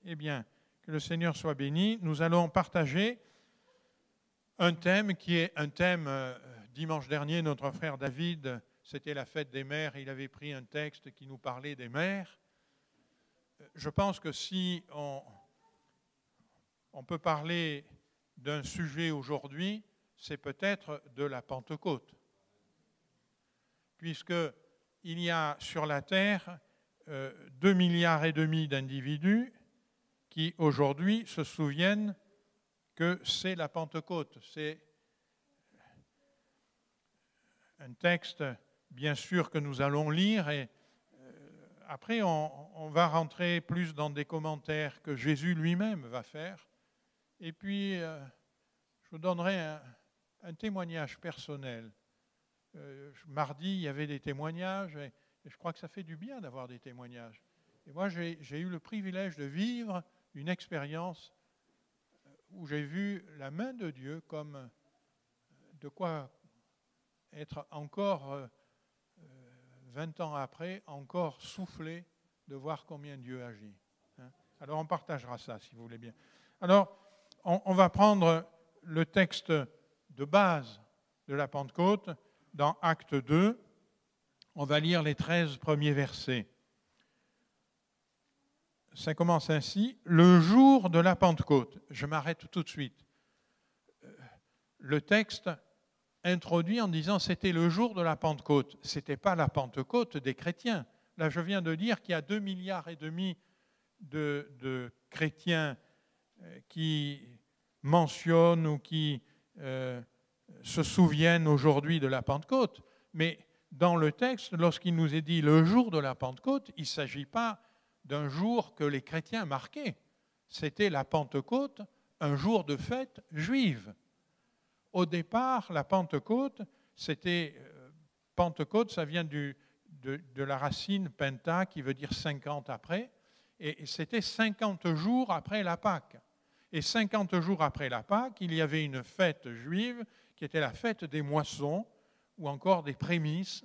Eh bien, que le Seigneur soit béni. Nous allons partager un thème qui est un thème, dimanche dernier, notre frère David, c'était la fête des mères, il avait pris un texte qui nous parlait des mères. Je pense que si on peut parler d'un sujet aujourd'hui, c'est peut-être de la Pentecôte. Puisqu'il y a sur la terre 2,5 milliards d'individus qui aujourd'hui se souviennent que c'est la Pentecôte. C'est un texte, bien sûr, que nous allons lire et après on va rentrer plus dans des commentaires que Jésus lui-même va faire. Et puis, je vous donnerai un témoignage personnel. Mardi, il y avait des témoignages et je crois que ça fait du bien d'avoir des témoignages. Et moi, j'ai eu le privilège de vivre une expérience où j'ai vu la main de Dieu comme de quoi être encore 20 ans après, encore soufflé de voir combien Dieu agit. Alors on partagera ça si vous voulez bien. Alors on va prendre le texte de base de la Pentecôte dans Acte 2. On va lire les 13 premiers versets. Ça commence ainsi, le jour de la Pentecôte. Je m'arrête tout de suite. Le texte introduit en disant c'était le jour de la Pentecôte. Ce n'était pas la Pentecôte des chrétiens. Là, je viens de dire qu'il y a 2,5 milliards de chrétiens qui mentionnent ou qui se souviennent aujourd'hui de la Pentecôte. Mais dans le texte, lorsqu'il nous est dit le jour de la Pentecôte, il ne s'agit pas d'un jour que les chrétiens marquaient. C'était la Pentecôte, un jour de fête juive. Au départ, la Pentecôte, Pentecôte, ça vient de la racine penta, qui veut dire 50 après, et c'était 50 jours après la Pâque. Et 50 jours après la Pâque, il y avait une fête juive qui était la fête des moissons, ou encore des prémices,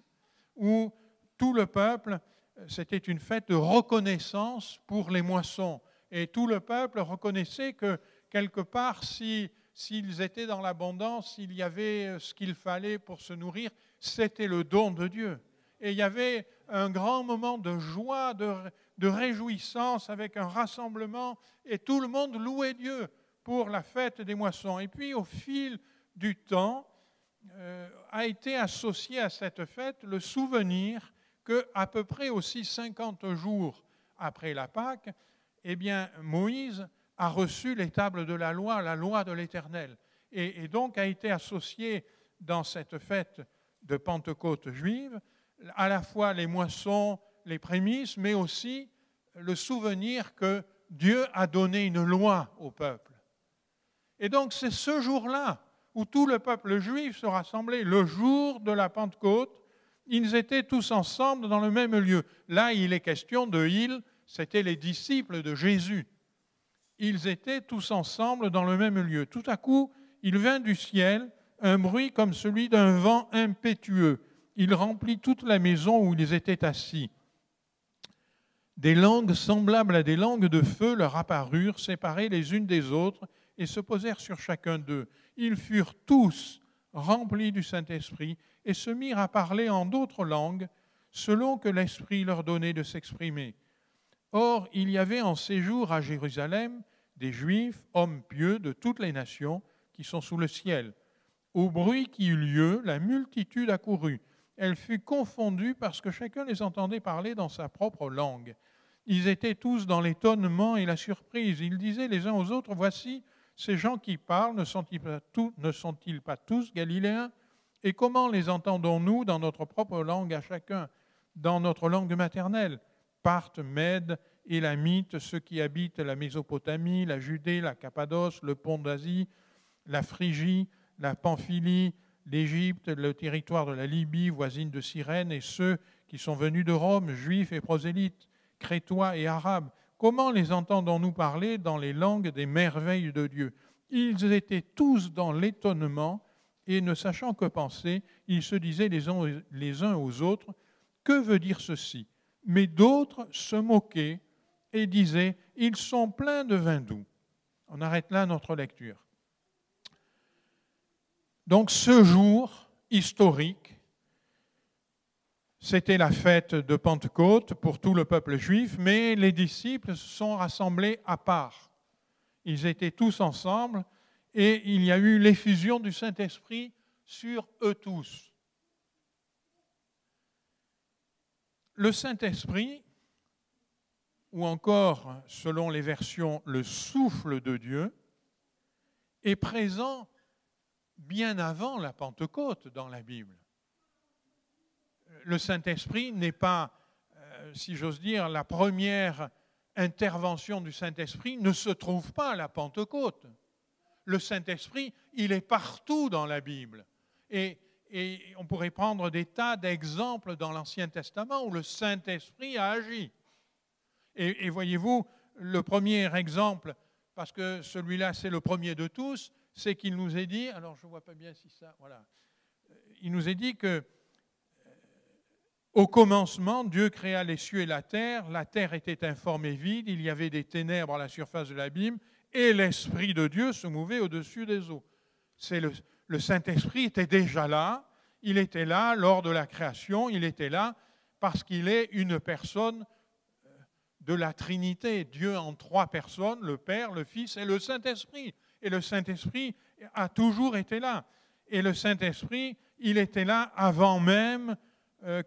où tout le peuple, c'était une fête de reconnaissance pour les moissons. Et tout le peuple reconnaissait que, quelque part, s'ils étaient dans l'abondance, s'il y avait ce qu'il fallait pour se nourrir, c'était le don de Dieu. Et il y avait un grand moment de joie, de réjouissance avec un rassemblement, et tout le monde louait Dieu pour la fête des moissons. Et puis, au fil du temps, a été associé à cette fête le souvenir qu'à peu près aussi 50 jours après la Pâque, eh bien, Moïse a reçu les tables de la loi de l'Éternel. Et donc a été associé dans cette fête de Pentecôte juive à la fois les moissons, les prémices, mais aussi le souvenir que Dieu a donné une loi au peuple. Et donc c'est ce jour-là où tout le peuple juif se rassemblait, le jour de la Pentecôte. Ils étaient tous ensemble dans le même lieu. Là, il est question de ils, c'était les disciples de Jésus. Ils étaient tous ensemble dans le même lieu. Tout à coup, il vint du ciel un bruit comme celui d'un vent impétueux. Il remplit toute la maison où ils étaient assis. Des langues semblables à des langues de feu leur apparurent, séparées les unes des autres, et se posèrent sur chacun d'eux. Ils furent tous remplis du Saint-Esprit et se mirent à parler en d'autres langues, selon que l'Esprit leur donnait de s'exprimer. Or, il y avait en séjour à Jérusalem des Juifs, hommes pieux de toutes les nations qui sont sous le ciel. Au bruit qui eut lieu, la multitude accourut. Elle fut confondue parce que chacun les entendait parler dans sa propre langue. Ils étaient tous dans l'étonnement et la surprise. Ils disaient les uns aux autres, « Voici, ces gens qui parlent, ne sont-ils pas tous Galiléens? Et comment les entendons-nous dans notre propre langue à chacun, dans notre langue maternelle ?» Parthes, Mèdes, Élamites, ceux qui habitent la Mésopotamie, la Judée, la Cappadoce, le pont d'Asie, la Phrygie, la Pamphylie, l'Égypte, le territoire de la Libye, voisine de Cyrène, et ceux qui sont venus de Rome, juifs et prosélytes, crétois et arabes. Comment les entendons-nous parler dans les langues des merveilles de Dieu? Ils étaient tous dans l'étonnement et ne sachant que penser, ils se disaient les uns aux autres, « Que veut dire ceci ?» Mais d'autres se moquaient et disaient, ils sont pleins de vin doux. On arrête là notre lecture. Donc ce jour historique, c'était la fête de Pentecôte pour tout le peuple juif, mais les disciples se sont rassemblés à part. Ils étaient tous ensemble et il y a eu l'effusion du Saint-Esprit sur eux tous. Le Saint-Esprit, ou encore, selon les versions, le souffle de Dieu, est présent bien avant la Pentecôte dans la Bible. Le Saint-Esprit n'est pas, si j'ose dire, la première intervention du Saint-Esprit ne se trouve pas à la Pentecôte. Le Saint-Esprit, il est partout dans la Bible. Et on pourrait prendre des tas d'exemples dans l'Ancien Testament où le Saint-Esprit a agi. Et voyez-vous, le premier exemple, parce que celui-là c'est le premier de tous, c'est qu'il nous est dit, alors je ne vois pas bien si ça, voilà, il nous est dit que au commencement, Dieu créa les cieux et la terre était informe et vide, il y avait des ténèbres à la surface de l'abîme, et l'Esprit de Dieu se mouvait au-dessus des eaux. Le Saint-Esprit était déjà là, il était là lors de la création, il était là parce qu'il est une personne de la Trinité, Dieu en trois personnes, le Père, le Fils et le Saint-Esprit. Et le Saint-Esprit a toujours été là. Et le Saint-Esprit, il était là avant même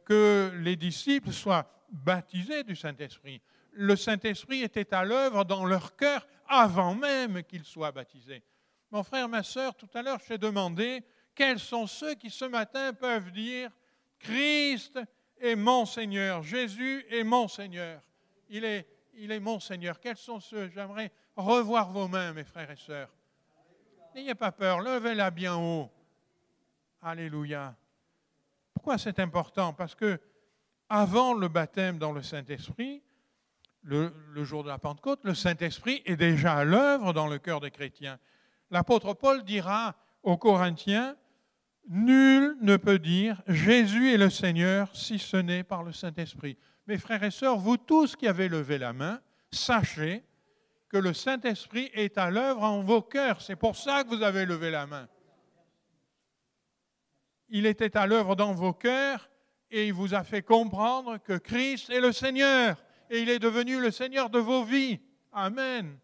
que les disciples soient baptisés du Saint-Esprit. Le Saint-Esprit était à l'œuvre dans leur cœur avant même qu'ils soient baptisés. Mon frère, ma sœur, tout à l'heure, je t'ai demandé quels sont ceux qui ce matin peuvent dire « Christ est mon Seigneur, Jésus est mon Seigneur, il est mon Seigneur ». Quels sont ceux? J'aimerais revoir vos mains, mes frères et sœurs. N'ayez pas peur, levez-la bien haut. Alléluia. Pourquoi c'est important? Parce que avant le baptême dans le Saint-Esprit, le jour de la Pentecôte, le Saint-Esprit est déjà à l'œuvre dans le cœur des chrétiens. L'apôtre Paul dira aux Corinthiens, « Nul ne peut dire Jésus est le Seigneur si ce n'est par le Saint-Esprit. » Mes frères et sœurs, vous tous qui avez levé la main, sachez que le Saint-Esprit est à l'œuvre en vos cœurs. C'est pour ça que vous avez levé la main. Il était à l'œuvre dans vos cœurs et il vous a fait comprendre que Christ est le Seigneur et il est devenu le Seigneur de vos vies. Amen.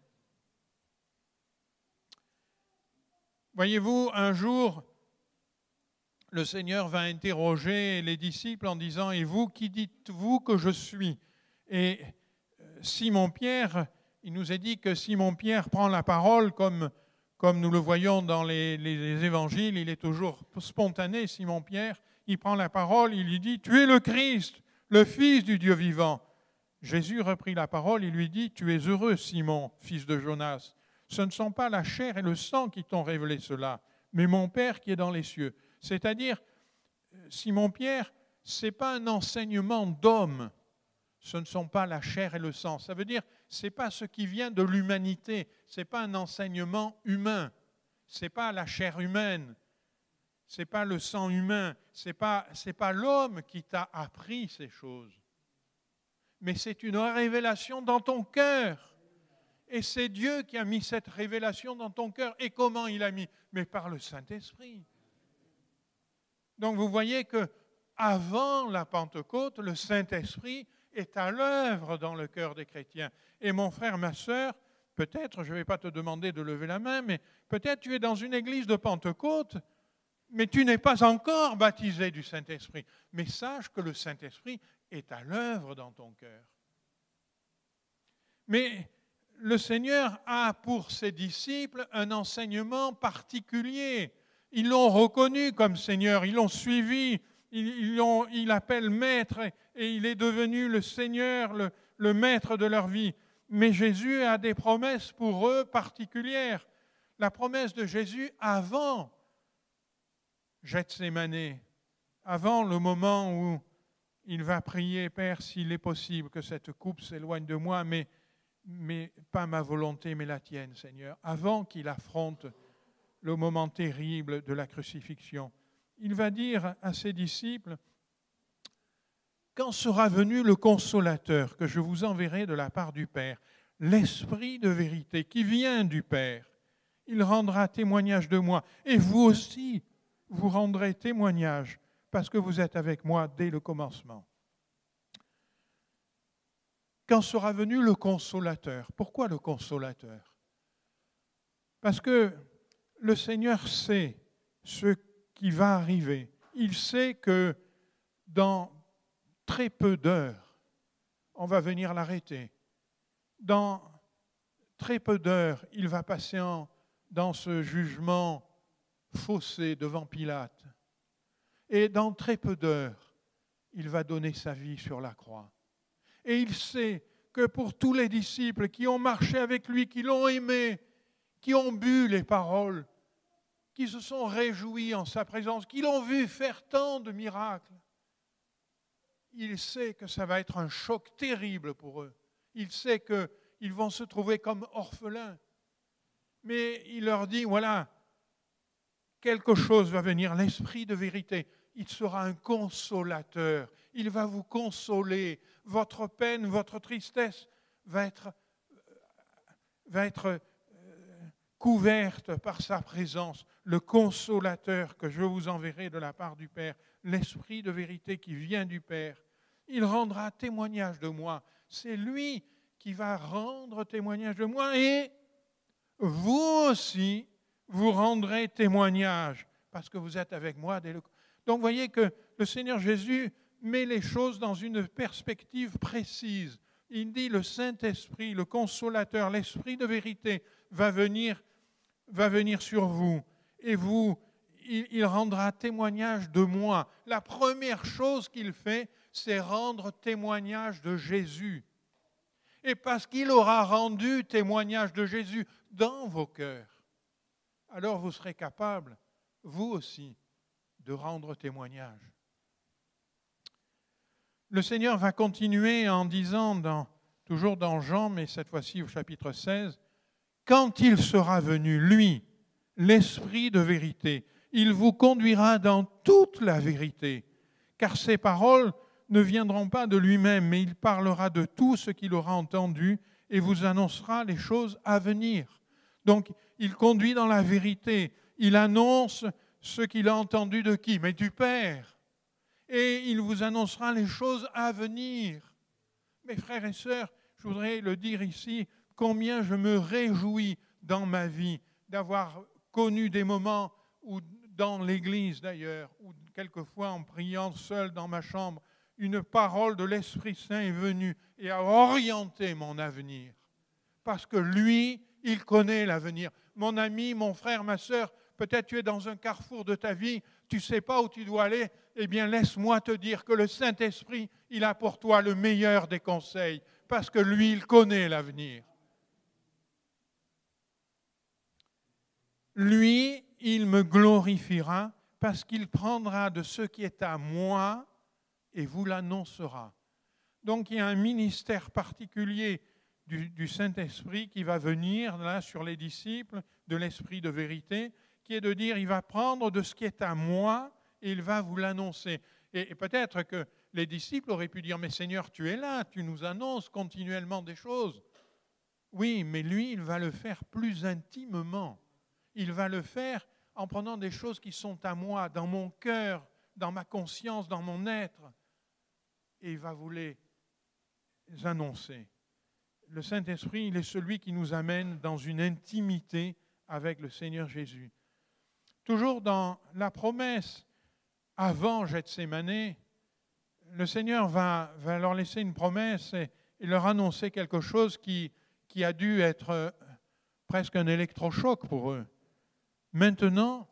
Voyez-vous, un jour, le Seigneur va interroger les disciples en disant « Et vous, qui dites-vous que je suis ?» Et Simon-Pierre, il nous est dit que Simon-Pierre prend la parole comme nous le voyons dans les évangiles, il est toujours spontané, Simon-Pierre. Il prend la parole, il lui dit « Tu es le Christ, le Fils du Dieu vivant. » Jésus reprit la parole, il lui dit « Tu es heureux, Simon, fils de Jonas. Ce ne sont pas la chair et le sang qui t'ont révélé cela, mais mon Père qui est dans les cieux. » C'est-à-dire, Simon-Pierre, ce n'est pas un enseignement d'homme. Ce ne sont pas la chair et le sang. Ça veut dire, ce n'est pas ce qui vient de l'humanité. Ce n'est pas un enseignement humain. Ce n'est pas la chair humaine. Ce n'est pas le sang humain. Ce n'est pas l'homme qui t'a appris ces choses. Mais c'est une révélation dans ton cœur. Et c'est Dieu qui a mis cette révélation dans ton cœur. Et comment il a mis? Mais par le Saint-Esprit. Donc vous voyez que avant la Pentecôte, le Saint-Esprit est à l'œuvre dans le cœur des chrétiens. Et mon frère, ma sœur, peut-être, je ne vais pas te demander de lever la main, mais peut-être tu es dans une église de Pentecôte, mais tu n'es pas encore baptisé du Saint-Esprit. Mais sache que le Saint-Esprit est à l'œuvre dans ton cœur. Mais le Seigneur a pour ses disciples un enseignement particulier. Ils l'ont reconnu comme Seigneur, ils l'ont suivi, il l'appelle maître et il est devenu le Seigneur, le maître de leur vie. Mais Jésus a des promesses pour eux particulières. La promesse de Jésus avant Gethsémani, avant le moment où il va prier, Père, s'il est possible que cette coupe s'éloigne de moi, mais pas ma volonté, mais la tienne, Seigneur. Avant qu'il affronte le moment terrible de la crucifixion, il va dire à ses disciples, « quand sera venu le consolateur que je vous enverrai de la part du Père, l'Esprit de vérité qui vient du Père, il rendra témoignage de moi. Et vous aussi, vous rendrez témoignage parce que vous êtes avec moi dès le commencement. Quand sera venu le consolateur? Pourquoi le consolateur? Parce que le Seigneur sait ce qui va arriver. Il sait que dans très peu d'heures, on va venir l'arrêter. Dans très peu d'heures, il va passer dans ce jugement faussé devant Pilate. Et dans très peu d'heures, il va donner sa vie sur la croix. Et il sait que pour tous les disciples qui ont marché avec lui, qui l'ont aimé, qui ont bu les paroles, qui se sont réjouis en sa présence, qui l'ont vu faire tant de miracles, il sait que ça va être un choc terrible pour eux. Il sait qu'ils vont se trouver comme orphelins. Mais il leur dit, voilà, quelque chose va venir, l'Esprit de vérité. Il sera un consolateur. Il va vous consoler. Votre peine, votre tristesse va être couverte par sa présence. Le consolateur que je vous enverrai de la part du Père, l'Esprit de vérité qui vient du Père. Il rendra témoignage de moi. C'est lui qui va rendre témoignage de moi et vous aussi, vous rendrez témoignage parce que vous êtes avec moi. Donc vous voyez que le Seigneur Jésus met les choses dans une perspective précise. Il dit le Saint-Esprit, le Consolateur, l'Esprit de vérité va venir sur vous et il rendra témoignage de moi. La première chose qu'il fait, c'est rendre témoignage de Jésus. Et parce qu'il aura rendu témoignage de Jésus dans vos cœurs, alors vous serez capables, vous aussi, de rendre témoignage. Le Seigneur va continuer en disant, toujours dans Jean, mais cette fois-ci au chapitre 16, « Quand il sera venu, lui, l'Esprit de vérité, il vous conduira dans toute la vérité, car ses paroles ne viendront pas de lui-même, mais il parlera de tout ce qu'il aura entendu et vous annoncera les choses à venir. » Donc, il conduit dans la vérité. Il annonce ce qu'il a entendu de qui? Mais du Père. Et il vous annoncera les choses à venir. Mes frères et sœurs, je voudrais le dire ici, combien je me réjouis dans ma vie d'avoir connu des moments où, dans l'Église d'ailleurs, ou quelquefois en priant seul dans ma chambre, une parole de l'Esprit Saint est venue et a orienté mon avenir. Parce que lui, il connaît l'avenir. Mon ami, mon frère, ma sœur, peut-être tu es dans un carrefour de ta vie, tu ne sais pas où tu dois aller, eh bien laisse-moi te dire que le Saint-Esprit, il a pour toi le meilleur des conseils, parce que lui, il connaît l'avenir. Lui, il me glorifiera parce qu'il prendra de ce qui est à moi et vous l'annoncera. Donc il y a un ministère particulier du Saint-Esprit qui va venir là sur les disciples de l'Esprit de vérité, qui est de dire, il va prendre de ce qui est à moi et il va vous l'annoncer. Et peut-être que les disciples auraient pu dire, mais Seigneur, tu es là, tu nous annonces continuellement des choses. Oui, mais lui, il va le faire plus intimement. Il va le faire en prenant des choses qui sont à moi, dans mon cœur, dans ma conscience, dans mon être. Et il va vous les annoncer. Le Saint-Esprit, il est celui qui nous amène dans une intimité avec le Seigneur Jésus. Toujours dans la promesse, avant Gethsémanée, le Seigneur va leur laisser une promesse et leur annoncer quelque chose qui a dû être presque un électrochoc pour eux. Maintenant,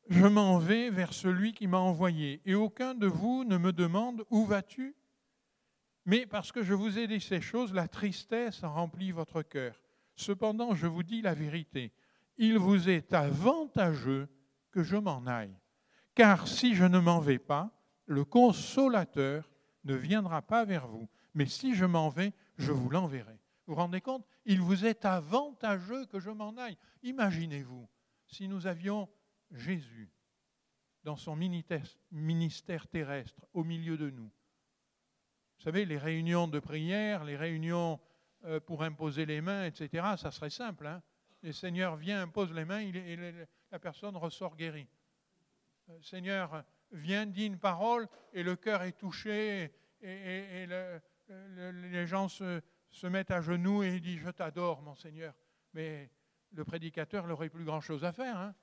je m'en vais vers celui qui m'a envoyé, et aucun de vous ne me demande « Où vas-tu » Mais parce que je vous ai dit ces choses, la tristesse remplit votre cœur. Cependant, je vous dis la vérité, il vous est avantageux que je m'en aille. Car si je ne m'en vais pas, le Consolateur ne viendra pas vers vous. Mais si je m'en vais, je vous l'enverrai. Vous vous rendez compte? Il vous est avantageux que je m'en aille. Imaginez-vous, si nous avions Jésus dans son ministère terrestre, au milieu de nous, Vous savez, les réunions de prière, les réunions pour imposer les mains, etc., ça serait simple. Hein. Le Seigneur vient, impose les mains, la personne ressort guérie. Le Seigneur vient, dit une parole, et le cœur est touché, et les gens se mettent à genoux et disent « Je t'adore, mon Seigneur ». Mais le prédicateur n'aurait plus grand-chose à faire. Hein.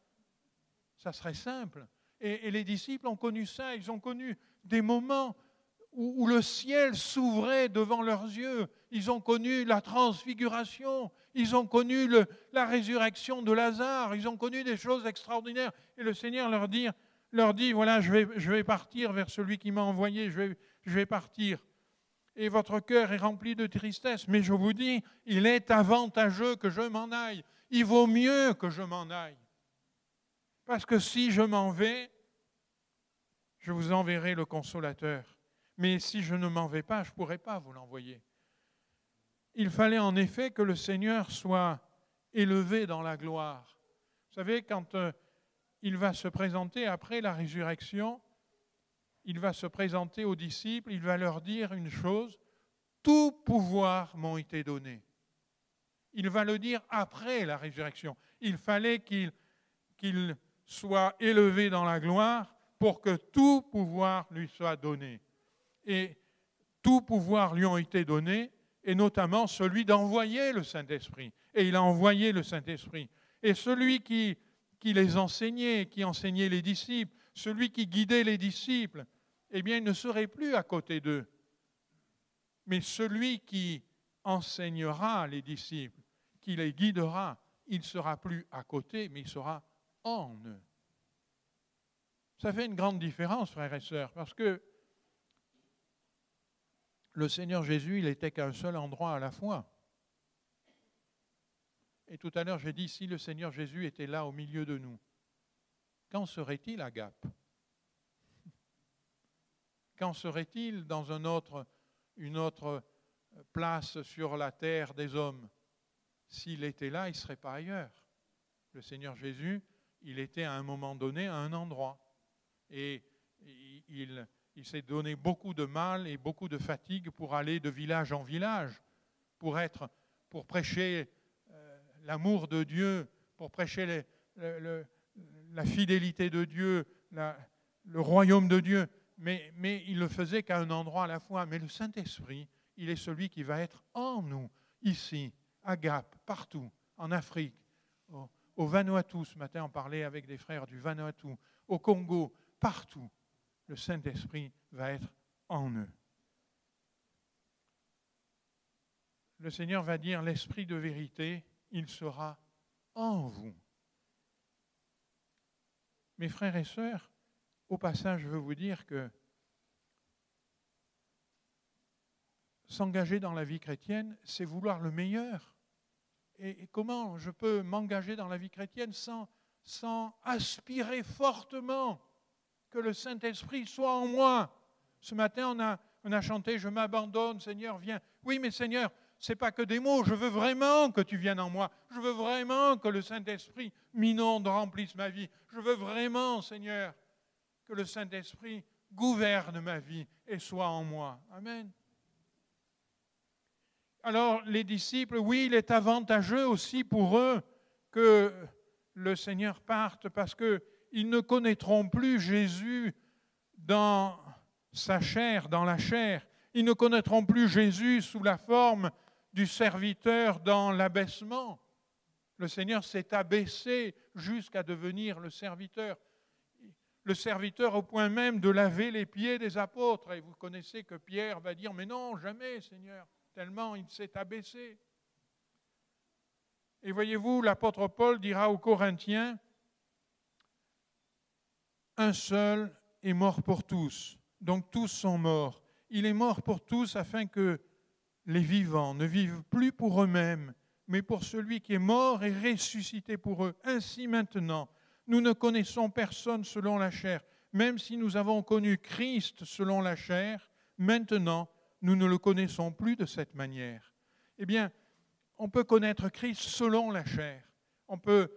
Ça serait simple. Et les disciples ont connu ça, ils ont connu des moments où le ciel s'ouvrait devant leurs yeux. Ils ont connu la transfiguration, ils ont connu la résurrection de Lazare, ils ont connu des choses extraordinaires. Et le Seigneur leur dit, voilà, je vais partir vers celui qui m'a envoyé, je vais partir. Et votre cœur est rempli de tristesse, mais je vous dis, il est avantageux que je m'en aille. Il vaut mieux que je m'en aille. Parce que si je m'en vais, je vous enverrai le Consolateur. Mais si je ne m'en vais pas, je ne pourrai pas vous l'envoyer. Il fallait en effet que le Seigneur soit élevé dans la gloire. Vous savez, quand il va se présenter après la résurrection, il va se présenter aux disciples, il va leur dire une chose, « Tout pouvoir m'ont été donné ». Il va le dire après la résurrection. Il fallait qu'il soit élevé dans la gloire pour que tout pouvoir lui soit donné. Et tout pouvoir lui ont été donné, et notamment celui d'envoyer le Saint-Esprit. Et il a envoyé le Saint-Esprit. Et celui qui les enseignait, qui enseignait les disciples, celui qui guidait les disciples, eh bien, il ne serait plus à côté d'eux. Mais celui qui enseignera les disciples, qui les guidera, il ne sera plus à côté, mais il sera en eux. Ça fait une grande différence, frères et sœurs, parce que le Seigneur Jésus, il n'était qu'à un seul endroit à la fois. Et tout à l'heure, j'ai dit, si le Seigneur Jésus était là au milieu de nous, qu'en serait-il à Gap? Qu'en serait-il dans une autre place sur la terre des hommes? S'il était là, il ne serait pas ailleurs. Le Seigneur Jésus, il était à un moment donné à un endroit. Et il s'est donné beaucoup de mal et beaucoup de fatigue pour aller de village en village, pour prêcher l'amour de Dieu, pour prêcher la fidélité de Dieu, le royaume de Dieu. Mais il le faisait qu'à un endroit à la fois. Mais le Saint-Esprit, il est celui qui va être en nous, ici, à Gap, partout, en Afrique, au Vanuatu. Ce matin, on parlait avec des frères du Vanuatu, au Congo, partout. Le Saint-Esprit va être en eux. Le Seigneur va dire, l'Esprit de vérité, il sera en vous. Mes frères et sœurs, au passage, je veux vous dire que s'engager dans la vie chrétienne, c'est vouloir le meilleur. Et comment je peux m'engager dans la vie chrétienne sans aspirer fortement que le Saint-Esprit soit en moi? Ce matin, on a chanté « Je m'abandonne, Seigneur, viens ». Oui, mais Seigneur, ce n'est pas que des mots. Je veux vraiment que tu viennes en moi. Je veux vraiment que le Saint-Esprit m'inonde, remplisse ma vie. Je veux vraiment, Seigneur, que le Saint-Esprit gouverne ma vie et soit en moi. Amen. Alors, les disciples, oui, il est avantageux aussi pour eux que le Seigneur parte parce qu'ils ne connaîtront plus Jésus dans sa chair, dans la chair. Ils ne connaîtront plus Jésus sous la forme du serviteur dans l'abaissement. Le Seigneur s'est abaissé jusqu'à devenir le serviteur. Le serviteur au point même de laver les pieds des apôtres. Et vous connaissez que Pierre va dire « Mais non, jamais, Seigneur !» Tellement il s'est abaissé. Et voyez-vous, l'apôtre Paul dira aux Corinthiens, un seul est mort pour tous, donc tous sont morts. Il est mort pour tous afin que les vivants ne vivent plus pour eux-mêmes, mais pour celui qui est mort et ressuscité pour eux. Ainsi maintenant, nous ne connaissons personne selon la chair, même si nous avons connu Christ selon la chair, maintenant, nous ne le connaissons plus de cette manière. Eh bien, on peut connaître Christ selon la chair. On peut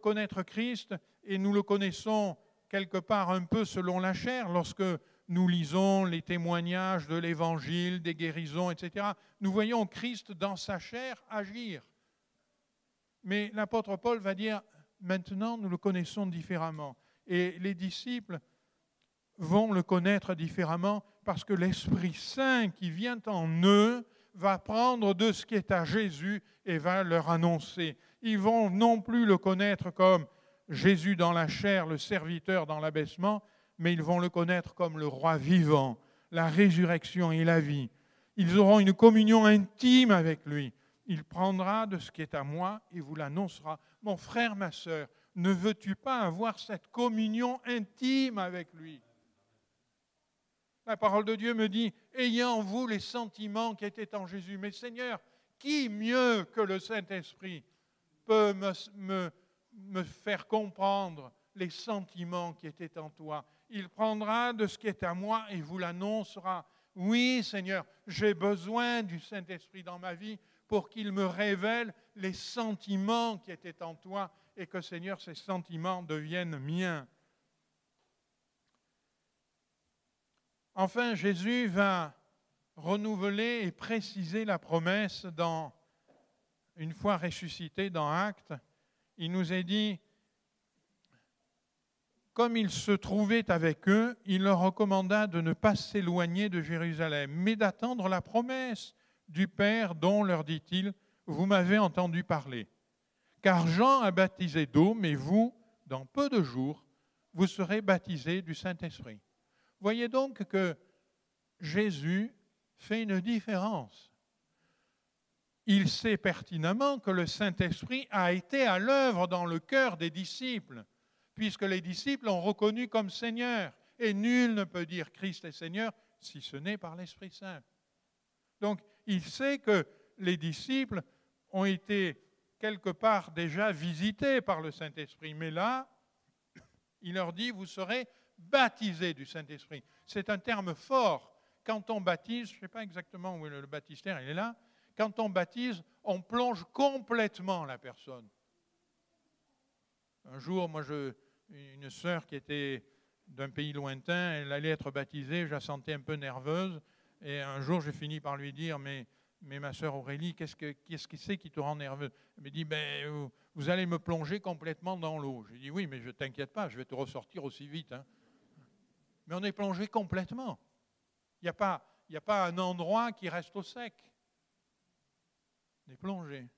connaître Christ et nous le connaissons quelque part un peu selon la chair lorsque nous lisons les témoignages de l'Évangile, des guérisons, etc., nous voyons Christ dans sa chair agir. Mais l'apôtre Paul va dire, maintenant nous le connaissons différemment. Et les disciples vont le connaître différemment parce que l'Esprit Saint qui vient en eux va prendre de ce qui est à Jésus et va leur annoncer. Ils vont non plus le connaître comme Jésus dans la chair, le serviteur dans l'abaissement, mais ils vont le connaître comme le roi vivant, la résurrection et la vie. Ils auront une communion intime avec lui. Il prendra de ce qui est à moi et vous l'annoncera. Mon frère, ma sœur, ne veux-tu pas avoir cette communion intime avec lui? La parole de Dieu me dit, ayez en vous les sentiments qui étaient en Jésus. Mais Seigneur, qui mieux que le Saint-Esprit peut me faire comprendre les sentiments qui étaient en toi? Il prendra de ce qui est à moi et vous l'annoncera. Oui, Seigneur, j'ai besoin du Saint-Esprit dans ma vie pour qu'il me révèle les sentiments qui étaient en toi et que, Seigneur, ces sentiments deviennent miens. Enfin, Jésus va renouveler et préciser la promesse une fois ressuscité dans Actes. Il nous est dit, comme il se trouvait avec eux, il leur recommanda de ne pas s'éloigner de Jérusalem, mais d'attendre la promesse du Père dont, leur dit-il, vous m'avez entendu parler. Car Jean a baptisé d'eau, mais vous, dans peu de jours, vous serez baptisés du Saint-Esprit. Voyez donc que Jésus fait une différence. Il sait pertinemment que le Saint-Esprit a été à l'œuvre dans le cœur des disciples, puisque les disciples l'ont reconnu comme Seigneur. Et nul ne peut dire Christ est Seigneur si ce n'est par l'Esprit Saint. Donc, il sait que les disciples ont été quelque part déjà visités par le Saint-Esprit. Mais là, il leur dit, vous serez baptisés du Saint-Esprit. C'est un terme fort. Quand on baptise, je ne sais pas exactement où est le baptistère, il est là. Quand on baptise, on plonge complètement la personne. Un jour, une sœur qui était d'un pays lointain, elle allait être baptisée, je la sentais un peu nerveuse. Et un jour, j'ai fini par lui dire, mais ma sœur Aurélie, qu'est-ce que c'est qui te rend nerveuse? Elle me dit, vous allez me plonger complètement dans l'eau. Je lui dis, oui, mais je ne t'inquiète pas, je vais te ressortir aussi vite. Hein. Mais on est plongé complètement. Il n'y a pas un endroit qui reste au sec. On est plongé.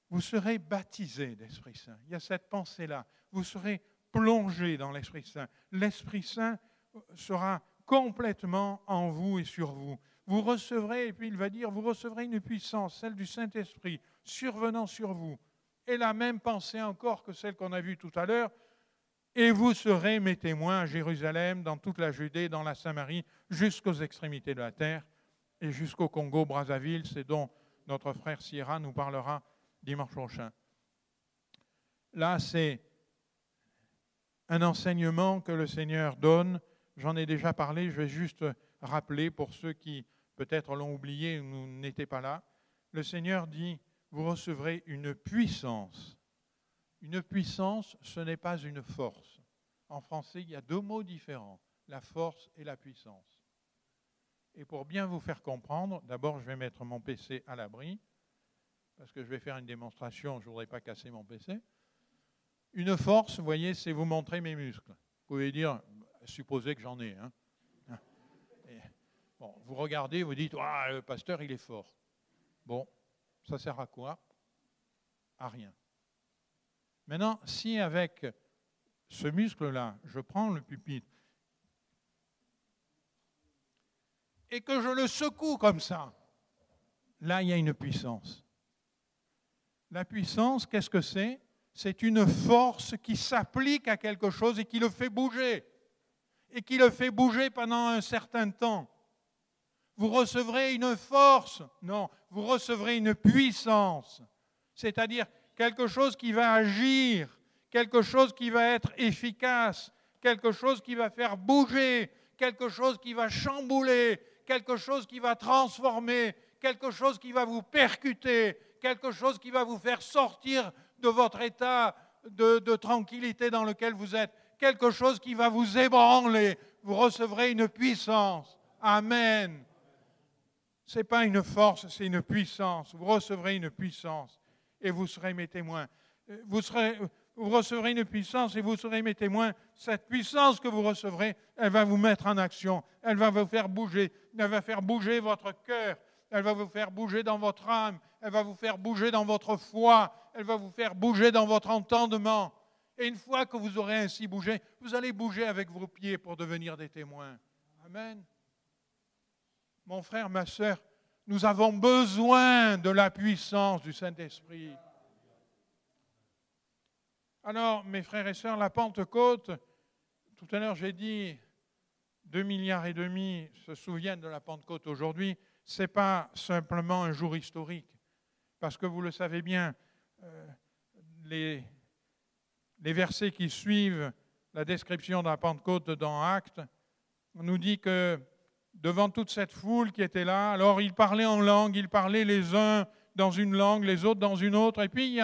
Vous serez baptisés d'Esprit Saint. Il y a cette pensée-là. Vous serez plongés dans l'Esprit Saint. L'Esprit Saint sera complètement en vous et sur vous. Vous recevrez, et puis il va dire, vous recevrez une puissance, celle du Saint-Esprit, survenant sur vous. Et la même pensée encore que celle qu'on a vue tout à l'heure. Et vous serez mes témoins à Jérusalem, dans toute la Judée, dans la Samarie, jusqu'aux extrémités de la terre et jusqu'au Congo-Brazzaville. C'est dont notre frère Sierra nous parlera dimanche prochain. Là, c'est un enseignement que le Seigneur donne. J'en ai déjà parlé, je vais juste rappeler pour ceux qui peut-être l'ont oublié ou n'étaient pas là. Le Seigneur dit, vous recevrez une puissance. Une puissance, ce n'est pas une force. En français, il y a deux mots différents, la force et la puissance. Et pour bien vous faire comprendre, d'abord, je vais mettre mon PC à l'abri, parce que je vais faire une démonstration, je ne voudrais pas casser mon PC. Une force, vous voyez, c'est vous montrer mes muscles. Vous pouvez dire, supposez que j'en ai. Hein. Bon, vous regardez, vous dites, ah, le pasteur, il est fort. Bon, ça sert à quoi? À rien. Maintenant, si avec ce muscle-là, je prends le pupitre et que je le secoue comme ça, là, il y a une puissance. La puissance, qu'est-ce que c'est? C'est une force qui s'applique à quelque chose et qui le fait bouger. Et qui le fait bouger pendant un certain temps. Vous recevrez une force. Non, vous recevrez une puissance. C'est-à-dire quelque chose qui va agir, quelque chose qui va être efficace, quelque chose qui va faire bouger, quelque chose qui va chambouler, quelque chose qui va transformer, quelque chose qui va vous percuter, quelque chose qui va vous faire sortir de votre état de tranquillité dans lequel vous êtes, quelque chose qui va vous ébranler. Vous recevrez une puissance. Amen. Ce n'est pas une force, c'est une puissance. Vous recevrez une puissance et vous serez mes témoins. Vous recevrez une puissance et vous serez mes témoins. Cette puissance que vous recevrez, elle va vous mettre en action. Elle va vous faire bouger. Elle va faire bouger votre cœur. Elle va vous faire bouger dans votre âme. Elle va vous faire bouger dans votre foi. Elle va vous faire bouger dans votre entendement. Et une fois que vous aurez ainsi bougé, vous allez bouger avec vos pieds pour devenir des témoins. Amen. Mon frère, ma sœur, nous avons besoin de la puissance du Saint-Esprit. Alors, mes frères et sœurs, la Pentecôte, tout à l'heure j'ai dit 2,5 milliards se souviennent de la Pentecôte aujourd'hui. Ce n'est pas simplement un jour historique. Parce que vous le savez bien, les versets qui suivent la description de la Pentecôte dans Actes nous dit que devant toute cette foule qui était là, alors ils parlaient en langue, ils parlaient les uns dans une langue, les autres dans une autre. Et puis,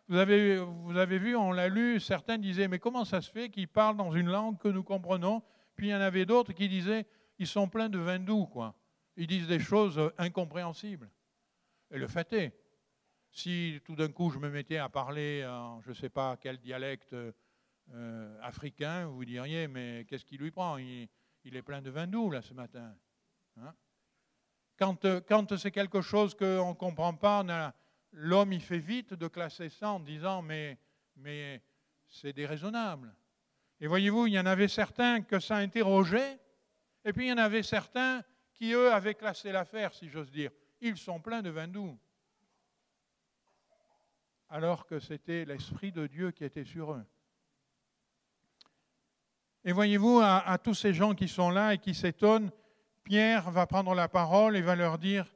vous avez vu, on l'a lu, certains disaient, mais comment ça se fait qu'ils parlent dans une langue que nous comprenons? Puis il y en avait d'autres qui disaient, ils sont pleins de vin doux, quoi. Ils disent des choses incompréhensibles. Et le fait est, si tout d'un coup je me mettais à parler en je ne sais pas quel dialecte africain, vous diriez, mais qu'est-ce qui lui prend? Il est plein de vin doux, là, ce matin. Hein? Quand c'est quelque chose qu'on ne comprend pas, l'homme, il fait vite de classer ça en disant, mais c'est déraisonnable. Et voyez-vous, il y en avait certains que ça interrogeait, et puis il y en avait certains qui, eux, avaient classé l'affaire, si j'ose dire. Ils sont pleins de vin doux. Alors que c'était l'Esprit de Dieu qui était sur eux. Et voyez-vous, à tous ces gens qui sont là et qui s'étonnent, Pierre va prendre la parole et va leur dire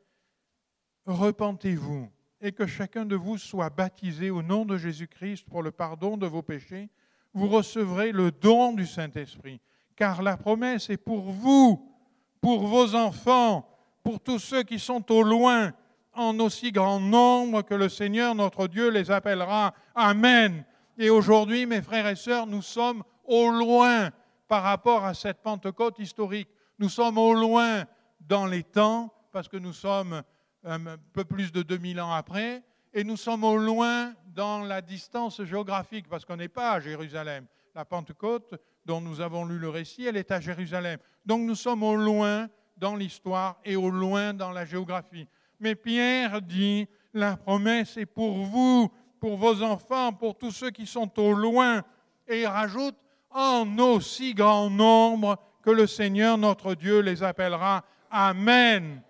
« Repentez-vous et que chacun de vous soit baptisé au nom de Jésus-Christ pour le pardon de vos péchés. Vous recevrez le don du Saint-Esprit, car la promesse est pour vous, pour vos enfants, pour tous ceux qui sont au loin, en aussi grand nombre que le Seigneur notre Dieu les appellera. Amen. » Et aujourd'hui, mes frères et sœurs, nous sommes au loin par rapport à cette Pentecôte historique. Nous sommes au loin dans les temps, parce que nous sommes un peu plus de 2000 ans après, et nous sommes au loin dans la distance géographique, parce qu'on n'est pas à Jérusalem. La Pentecôte, dont nous avons lu le récit, elle est à Jérusalem. Donc nous sommes au loin dans l'histoire et au loin dans la géographie. Mais Pierre dit, la promesse est pour vous, pour vos enfants, pour tous ceux qui sont au loin. Et il rajoute, en aussi grand nombre que le Seigneur notre Dieu les appellera. Amen.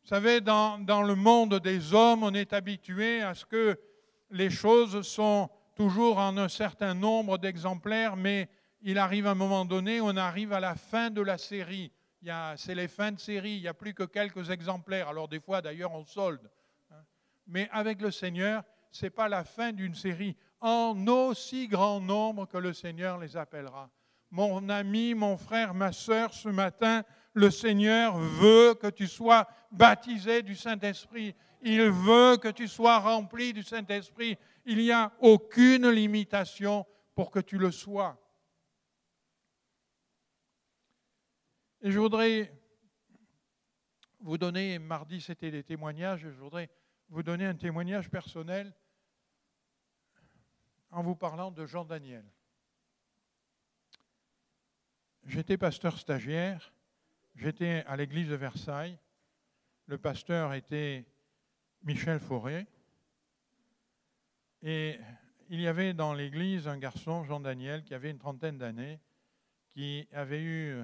Vous savez, dans le monde des hommes, on est habitué à ce que les choses sont toujours en un certain nombre d'exemplaires, mais il arrive un moment donné, on arrive à la fin de la série. C'est les fins de série, il n'y a plus que quelques exemplaires. Alors des fois, d'ailleurs, on solde. Mais avec le Seigneur, ce n'est pas la fin d'une série. En aussi grand nombre que le Seigneur les appellera. Mon ami, mon frère, ma sœur, ce matin, le Seigneur veut que tu sois baptisé du Saint-Esprit. Il veut que tu sois rempli du Saint-Esprit. Il n'y a aucune limitation pour que tu le sois. Et je voudrais vous donner, mardi c'était des témoignages, je voudrais vous donner un témoignage personnel en vous parlant de Jean Daniel. J'étais pasteur stagiaire, j'étais à l'église de Versailles, le pasteur était Michel Fauré, et il y avait dans l'église un garçon, Jean Daniel, qui avait une trentaine d'années, qui avait eu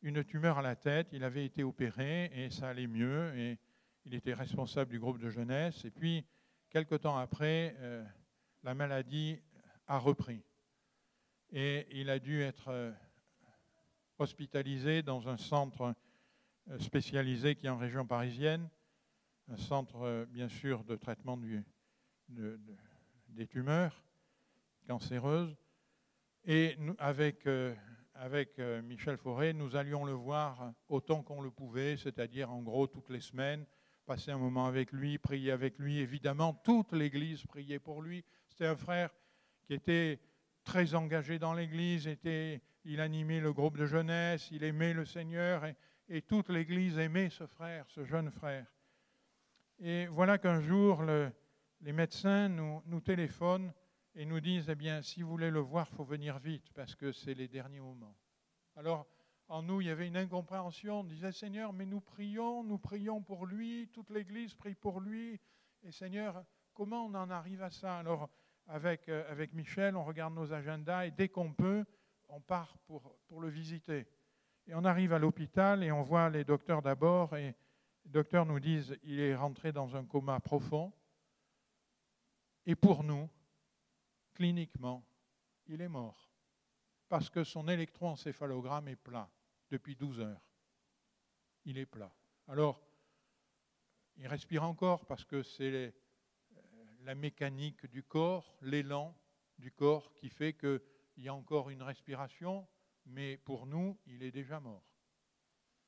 une tumeur à la tête, il avait été opéré et ça allait mieux, et il était responsable du groupe de jeunesse, et puis, quelque temps après, la maladie a repris. Et il a dû être hospitalisé dans un centre spécialisé qui est en région parisienne, un centre, bien sûr, de traitement des tumeurs cancéreuses. Et nous, avec Michel Fauré, nous allions le voir autant qu'on le pouvait, c'est-à-dire en gros toutes les semaines, passer un moment avec lui, prier avec lui. Évidemment, toute l'Église priait pour lui. C'était un frère qui était très engagé dans l'Église, il animait le groupe de jeunesse, il aimait le Seigneur et toute l'Église aimait ce frère, ce jeune frère. Et voilà qu'un jour, les médecins nous téléphonent et nous disent, eh bien, si vous voulez le voir, il faut venir vite parce que c'est les derniers moments. Alors, en nous, il y avait une incompréhension. On disait, Seigneur, mais nous prions pour lui, toute l'Église prie pour lui. Et Seigneur, comment on en arrive à ça? Alors, avec Michel, on regarde nos agendas et dès qu'on peut, on part pour le visiter. Et on arrive à l'hôpital et on voit les docteurs d'abord et les docteurs nous disent il est rentré dans un coma profond. Et pour nous, cliniquement, il est mort. Parce que son électroencéphalogramme est plat depuis 12 heures. Il est plat. Alors, il respire encore parce que c'est la mécanique du corps, l'élan du corps qui fait qu'il y a encore une respiration, mais pour nous, il est déjà mort.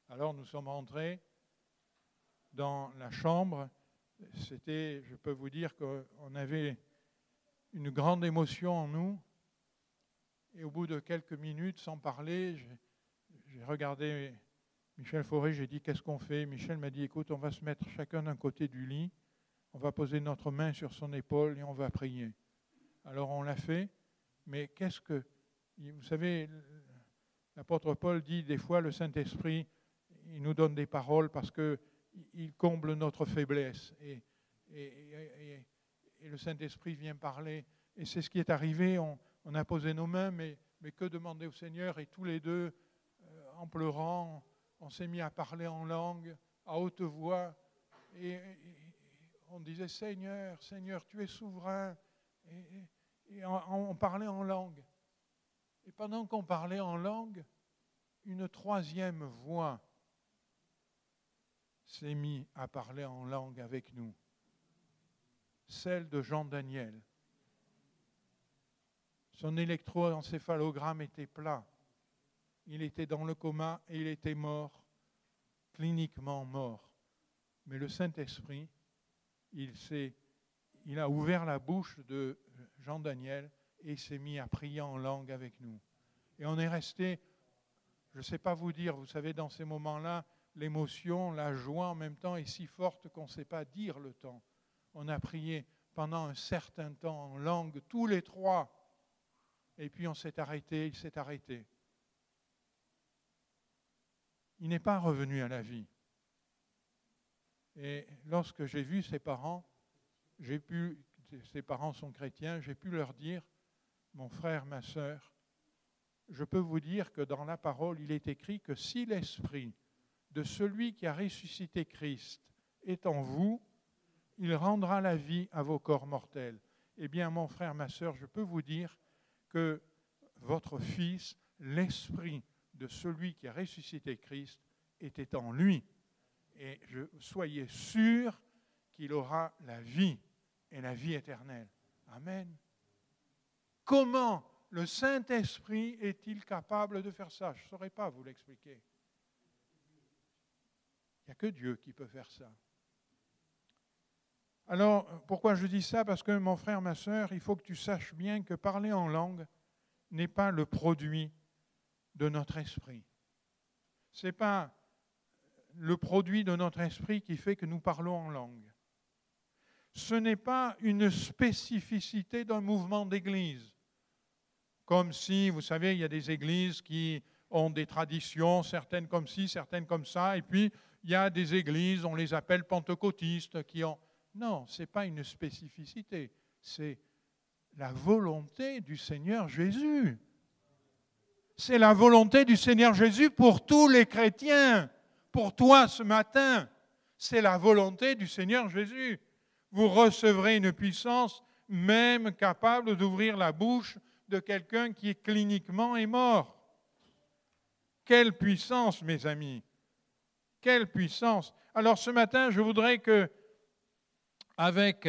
Alors nous sommes rentrés dans la chambre. Je peux vous dire qu'on avait une grande émotion en nous. Et au bout de quelques minutes, sans parler, j'ai regardé Michel Fauré, j'ai dit qu'est-ce qu'on fait? Michel m'a dit écoute, on va se mettre chacun d'un côté du lit, on va poser notre main sur son épaule et on va prier. Alors on l'a fait, mais vous savez, l'apôtre Paul dit des fois le Saint-Esprit, il nous donne des paroles parce qu'il comble notre faiblesse et le Saint-Esprit vient parler. Et c'est ce qui est arrivé, on a posé nos mains, mais que demander au Seigneur? Et tous les deux, en pleurant, on s'est mis à parler en langue, à haute voix, et on disait Seigneur, Seigneur, tu es souverain. Et on parlait en langue. Et pendant qu'on parlait en langue, une troisième voix s'est mise à parler en langue avec nous, celle de Jean Daniel. Son électroencéphalogramme était plat. Il était dans le coma et il était mort, cliniquement mort. Mais le Saint-Esprit, il a ouvert la bouche de Jean Daniel et il s'est mis à prier en langue avec nous. Et on est resté, je ne sais pas vous dire, vous savez, dans ces moments-là, l'émotion, la joie en même temps est si forte qu'on ne sait pas dire le temps. On a prié pendant un certain temps en langue, tous les trois. Et puis on s'est arrêté, il s'est arrêté. Il n'est pas revenu à la vie. Et lorsque j'ai vu ses parents, ses parents sont chrétiens, j'ai pu leur dire, mon frère, ma sœur, je peux vous dire que dans la parole, il est écrit que si l'esprit de celui qui a ressuscité Christ est en vous, il rendra la vie à vos corps mortels. Eh bien, mon frère, ma sœur, je peux vous dire que votre fils, l'esprit de celui qui a ressuscité Christ, était en lui. Et soyez sûrs qu'il aura la vie et la vie éternelle. Amen. Comment le Saint-Esprit est-il capable de faire ça? Je ne saurais pas vous l'expliquer. Il n'y a que Dieu qui peut faire ça. Alors, pourquoi je dis ça? Parce que mon frère, ma sœur, il faut que tu saches bien que parler en langue n'est pas le produit de notre esprit. Ce n'est pas le produit de notre esprit qui fait que nous parlons en langue. Ce n'est pas une spécificité d'un mouvement d'église. Comme si, vous savez, il y a des églises qui ont des traditions, certaines comme ci, certaines comme ça, et puis il y a des églises, on les appelle pentecôtistes, qui ont... Non, ce n'est pas une spécificité, c'est la volonté du Seigneur Jésus. C'est la volonté du Seigneur Jésus pour tous les chrétiens. Pour toi ce matin, c'est la volonté du Seigneur Jésus. Vous recevrez une puissance même capable d'ouvrir la bouche de quelqu'un qui est cliniquement est mort. Quelle puissance, mes amis! Quelle puissance! Alors ce matin, je voudrais que, avec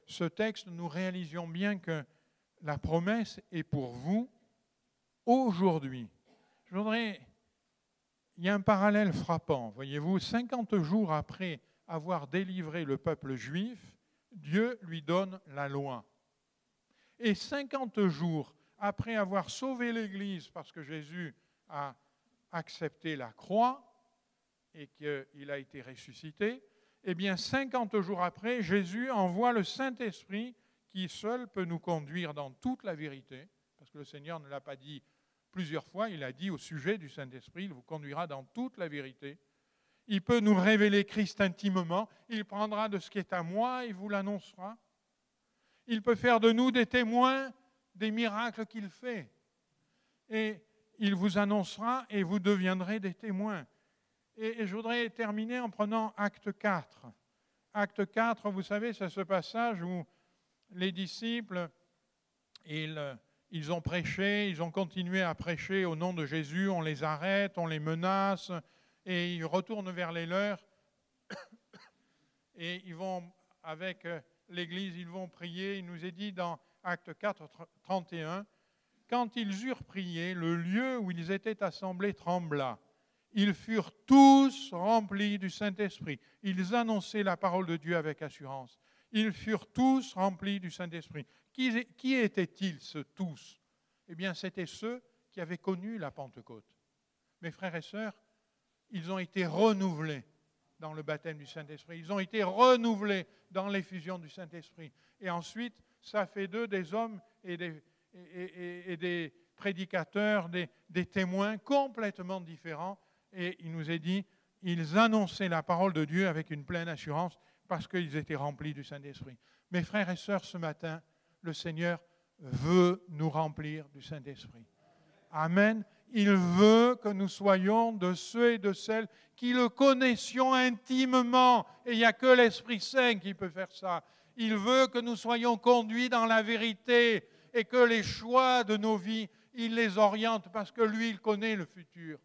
ce texte, nous réalisions bien que la promesse est pour vous aujourd'hui. il y a un parallèle frappant. Voyez-vous, 50 jours après avoir délivré le peuple juif, Dieu lui donne la loi. Et 50 jours après avoir sauvé l'Église, parce que Jésus a accepté la croix et qu'il a été ressuscité, eh bien 50 jours après, Jésus envoie le Saint-Esprit qui seul peut nous conduire dans toute la vérité, parce que le Seigneur ne l'a pas dit plusieurs fois, il a dit au sujet du Saint-Esprit, il vous conduira dans toute la vérité. Il peut nous révéler Christ intimement, il prendra de ce qui est à moi et vous l'annoncera. Il peut faire de nous des témoins des miracles qu'il fait. Et il vous annoncera et vous deviendrez des témoins. Et je voudrais terminer en prenant Acte 4. Acte 4, vous savez, c'est ce passage où les disciples, ils ont prêché, ils ont continué à prêcher au nom de Jésus, on les arrête, on les menace, et ils retournent vers les leurs, et ils vont, avec l'Église, ils vont prier. Il nous est dit dans Acte 4, 31, « Quand ils eurent prié, le lieu où ils étaient assemblés trembla. Ils furent tous remplis du Saint-Esprit. Ils annonçaient la parole de Dieu avec assurance. Ils furent tous remplis du Saint-Esprit. » Qui étaient-ils, ce tous? Eh bien, c'était ceux qui avaient connu la Pentecôte. Mes frères et sœurs, ils ont été renouvelés dans le baptême du Saint-Esprit. Ils ont été renouvelés dans l'effusion du Saint-Esprit. Et ensuite, ça fait d'eux des hommes et des prédicateurs, des témoins complètement différents. Et il nous est dit, ils annonçaient la parole de Dieu avec une pleine assurance parce qu'ils étaient remplis du Saint-Esprit. Mes frères et sœurs, ce matin, le Seigneur veut nous remplir du Saint-Esprit. Amen. Il veut que nous soyons de ceux et de celles qui le connaissions intimement. Et il n'y a que l'Esprit Saint qui peut faire ça. Il veut que nous soyons conduits dans la vérité et que les choix de nos vies, il les oriente parce que lui, il connaît le futur.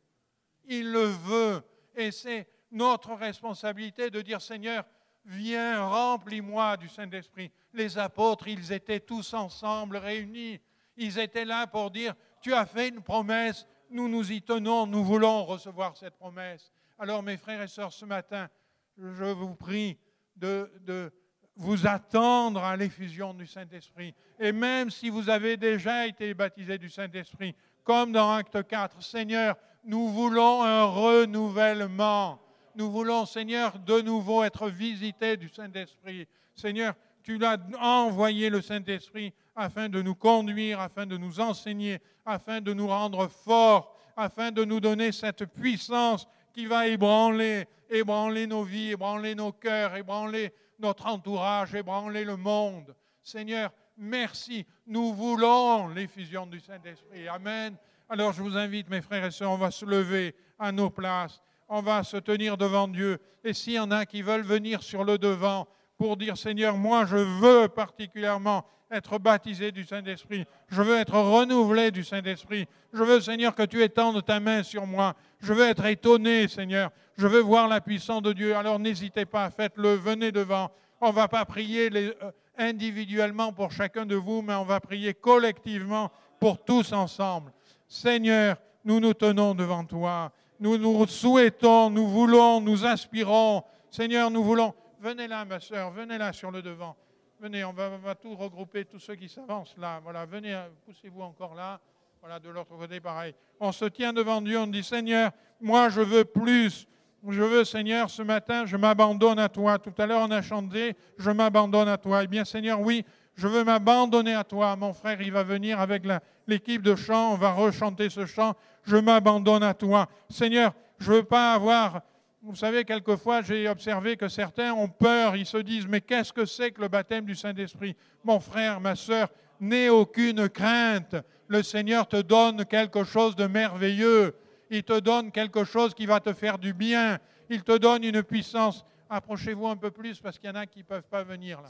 Il le veut. Et c'est notre responsabilité de dire, Seigneur, viens, remplis-moi du Saint-Esprit. Les apôtres, ils étaient tous ensemble, réunis. Ils étaient là pour dire, tu as fait une promesse, nous nous y tenons, nous voulons recevoir cette promesse. Alors, mes frères et sœurs, ce matin, je vous prie de vous attendre à l'effusion du Saint-Esprit. Et même si vous avez déjà été baptisés du Saint-Esprit, comme dans Acte 4, Seigneur, nous voulons un renouvellement. Nous voulons, Seigneur, de nouveau être visités du Saint-Esprit. Seigneur, tu l'as envoyé le Saint-Esprit afin de nous conduire, afin de nous enseigner, afin de nous rendre forts, afin de nous donner cette puissance qui va ébranler nos vies, ébranler nos cœurs, ébranler notre entourage, ébranler le monde. Seigneur, merci. Nous voulons l'effusion du Saint-Esprit. Amen. Alors je vous invite, mes frères et sœurs, on va se lever à nos places. On va se tenir devant Dieu. Et s'il y en a qui veulent venir sur le devant pour dire, Seigneur, moi je veux particulièrement être baptisé du Saint-Esprit. Je veux être renouvelé du Saint-Esprit. Je veux, Seigneur, que tu étendes ta main sur moi. Je veux être étonné, Seigneur. Je veux voir la puissance de Dieu. Alors n'hésitez pas, faites-le, venez devant. On ne va pas prier individuellement pour chacun de vous, mais on va prier collectivement pour tous ensemble. Seigneur, nous nous tenons devant toi. Nous nous souhaitons, nous voulons, nous aspirons. Seigneur, nous voulons. Venez là, ma sœur, venez là sur le devant. Venez, on va tout regrouper, tous ceux qui s'avancent là. Voilà, venez, poussez-vous encore là. Voilà, de l'autre côté, pareil. On se tient devant Dieu, on dit, Seigneur, moi je veux plus. Je veux, Seigneur, ce matin, je m'abandonne à toi. Tout à l'heure, on a chanté, je m'abandonne à toi. Eh bien, Seigneur, oui, je veux m'abandonner à toi. Mon frère, il va venir avec l'équipe de chant, on va rechanter ce chant. Je m'abandonne à toi. Seigneur, je ne veux pas avoir... Vous savez, quelquefois, j'ai observé que certains ont peur. Ils se disent, mais qu'est-ce que c'est que le baptême du Saint-Esprit? Mon frère, ma sœur, n'aie aucune crainte. Le Seigneur te donne quelque chose de merveilleux. Il te donne quelque chose qui va te faire du bien. Il te donne une puissance. Approchez-vous un peu plus parce qu'il y en a qui ne peuvent pas venir là.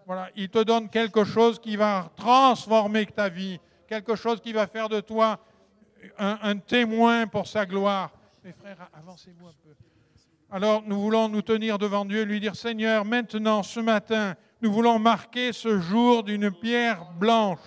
Voilà. Il te donne quelque chose qui va transformer ta vie. Quelque chose qui va faire de toi un témoin pour sa gloire. Mes frères, avancez-vous un peu. Alors, nous voulons nous tenir devant Dieu et lui dire, Seigneur, maintenant, ce matin, nous voulons marquer ce jour d'une pierre blanche.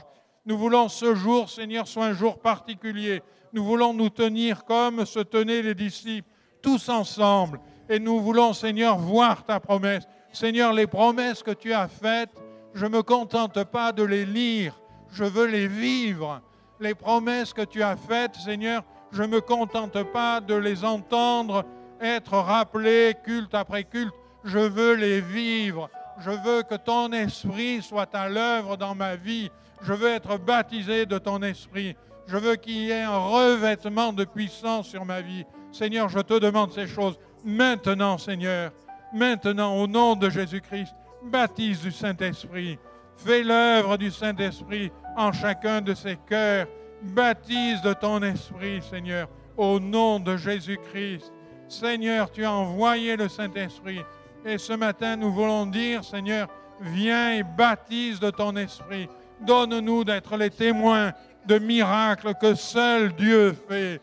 Nous voulons ce jour, Seigneur, soit un jour particulier. Nous voulons nous tenir comme se tenaient les disciples, tous ensemble. Et nous voulons, Seigneur, voir ta promesse. Seigneur, les promesses que tu as faites, je ne me contente pas de les lire, je veux les vivre. Les promesses que tu as faites, Seigneur, je ne me contente pas de les entendre, être rappelées culte après culte. Je veux les vivre. Je veux que ton esprit soit à l'œuvre dans ma vie. Je veux être baptisé de ton esprit. Je veux qu'il y ait un revêtement de puissance sur ma vie. Seigneur, je te demande ces choses maintenant, Seigneur. Maintenant, au nom de Jésus-Christ, baptise du Saint-Esprit. Fais l'œuvre du Saint-Esprit en chacun de ces cœurs. Baptise de ton esprit, Seigneur, au nom de Jésus-Christ. Seigneur, tu as envoyé le Saint-Esprit. Et ce matin, nous voulons dire, Seigneur, viens et baptise de ton esprit. Donne-nous d'être les témoins de miracles que seul Dieu fait.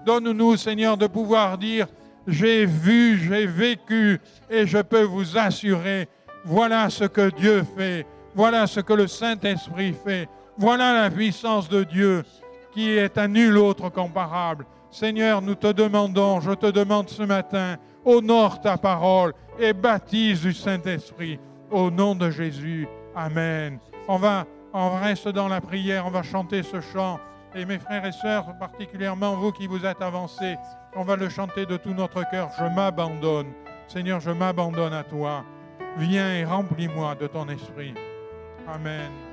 Donne-nous, Seigneur, de pouvoir dire, j'ai vu, j'ai vécu et je peux vous assurer, voilà ce que Dieu fait, voilà ce que le Saint-Esprit fait, voilà la puissance de Dieu qui est à nul autre comparable. Seigneur, nous te demandons, je te demande ce matin, honore ta parole et baptise du Saint-Esprit au nom de Jésus. Amen. On reste dans la prière, on va chanter ce chant. Et mes frères et sœurs, particulièrement vous qui vous êtes avancés, on va le chanter de tout notre cœur. Je m'abandonne. Seigneur, je m'abandonne à toi. Viens et remplis-moi de ton esprit. Amen.